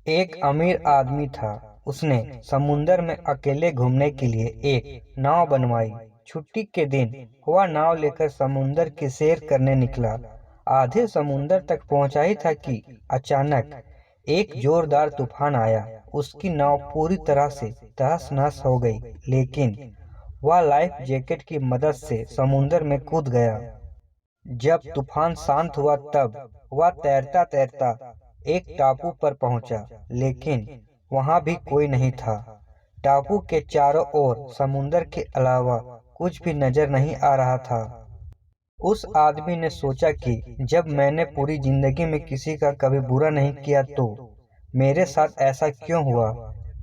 एक अमीर आदमी था। उसने समुंदर में अकेले घूमने के लिए एक नाव बनवाई। छुट्टी के दिन वह नाव लेकर समुंदर की सैर करने निकला। आधे समुंदर तक पहुंचा ही था कि अचानक एक जोरदार तूफान आया। उसकी नाव पूरी तरह से तहस-नहस हो गई, लेकिन वह लाइफ जैकेट की मदद से समुंदर में कूद गया। जब तूफान शांत हुआ तब वह तैरता तैरता एक टापू पर पहुंचा, लेकिन वहां भी कोई नहीं था। टापू के चारों ओर समुंदर के अलावा कुछ भी नजर नहीं आ रहा था। उस आदमी ने सोचा कि जब मैंने पूरी जिंदगी में किसी का कभी बुरा नहीं किया तो मेरे साथ ऐसा क्यों हुआ।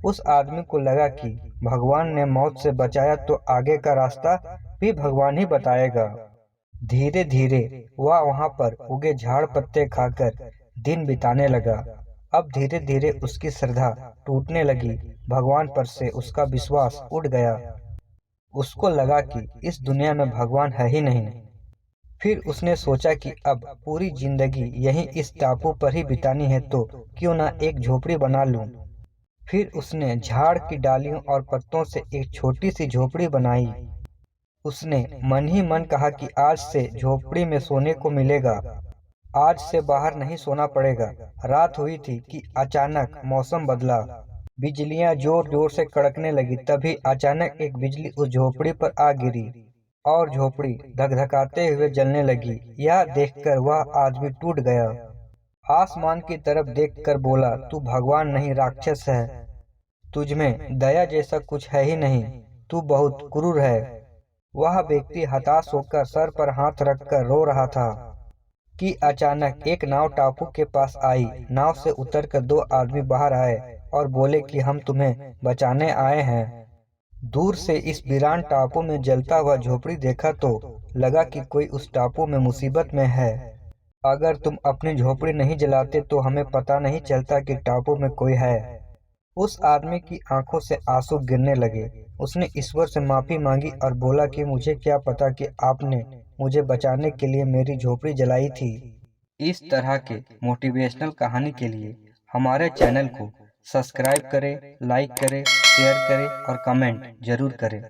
उस आदमी को लगा कि भगवान ने मौत से बचाया तो आगे का रास्ता भी भगवान ही बताएगा। धीरे धीरे वह वहां पर उगे झाड़ पत्ते खाकर दिन बिताने लगा। अब धीरे धीरे उसकी श्रद्धा टूटने लगी। भगवान पर से उसका विश्वास उठ गया। उसको लगा कि इस दुनिया में भगवान है ही नहीं। फिर उसने सोचा कि अब पूरी जिंदगी यहीं इस टापू पर ही बितानी है तो क्यों ना एक झोपड़ी बना लूं। फिर उसने झाड़ की डालियों और पत्तों से एक छोटी सी झोपड़ी बनाई। उसने मन ही मन कहा कि आज से झोपड़ी में सोने को मिलेगा, आज से बाहर नहीं सोना पड़ेगा। रात हुई थी कि अचानक मौसम बदला। बिजलियां जोर जोर से कड़कने लगी। तभी अचानक एक बिजली उस झोपड़ी पर आ गिरी और झोपड़ी धकधकाते हुए जलने लगी। यह देखकर वह आदमी टूट गया। आसमान की तरफ देखकर बोला, तू भगवान नहीं राक्षस है। तुझमें दया जैसा कुछ है ही नहीं। तू बहुत क्रूर है। वह व्यक्ति हताश होकर सर पर हाथ रखकर रो रहा था कि अचानक एक नाव टापू के पास आई। नाव से उतरकर दो आदमी बाहर आए और बोले कि हम तुम्हें बचाने आए हैं। दूर से इस वीरान टापू में जलता हुआ झोपड़ी देखा तो लगा कि कोई उस टापू में मुसीबत में है। अगर तुम अपनी झोपड़ी नहीं जलाते तो हमें पता नहीं चलता कि टापू में कोई है। उस आदमी की आंखों से आंसू गिरने लगे। उसने ईश्वर से माफी मांगी और बोला कि मुझे क्या पता कि आपने मुझे बचाने के लिए मेरी झोपड़ी जलाई थी। इस तरह के मोटिवेशनल कहानी के लिए हमारे चैनल को सब्सक्राइब करें, लाइक करें, शेयर करें और कमेंट जरूर करें।